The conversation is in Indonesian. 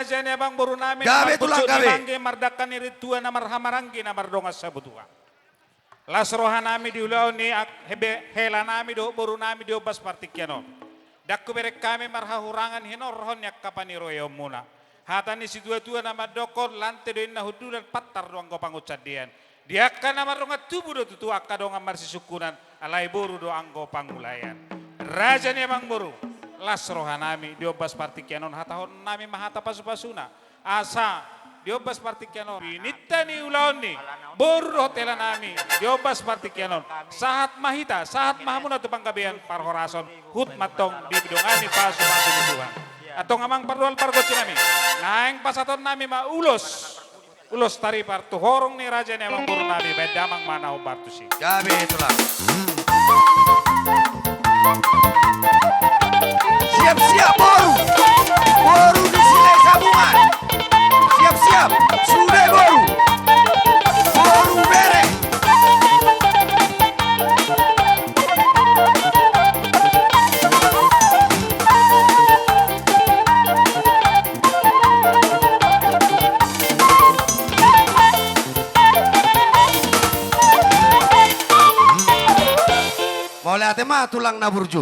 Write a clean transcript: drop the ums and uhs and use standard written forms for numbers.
Jane bang boru nami Gabe tulang gabe. mangge mardakan iri tua namar hamaranggi namar dongas sabutua. Las roha nami di ulau ni hebe hela nami do boru nami do bas partikiano. Dakku berek kami marhahurangan hinor rohon yak kapani royo muna. Hatani si tua nama dokor lante do inna huduran patar doang ko pangucadian. Dia kan nama ronga tubuh do tutu akka dong amar sisukunan alai boru do anggo pangulayan. Raja ni bang boru. Las rohanami diobas partikianon hatahon nami mahata pasu-pasuna asa diobas partikianon pinita ni ulaon ni boru hotelan nami diobas partikianon sahat mahita sahat mahamuna tu panggabian parhorason hut matong di bidongani pasu-pasu Tuhan atau ngamang pardual pargot nami naeng pasaton nami ma ulos tari partu horong ni raja ni amang boru nami bedamang manau bartusi Gabe tulang. Siap-siap boru. Boru di sini sambungan. Siap-siap. Sudah boru. Boru bere. Mau lihat mah tulang naburju.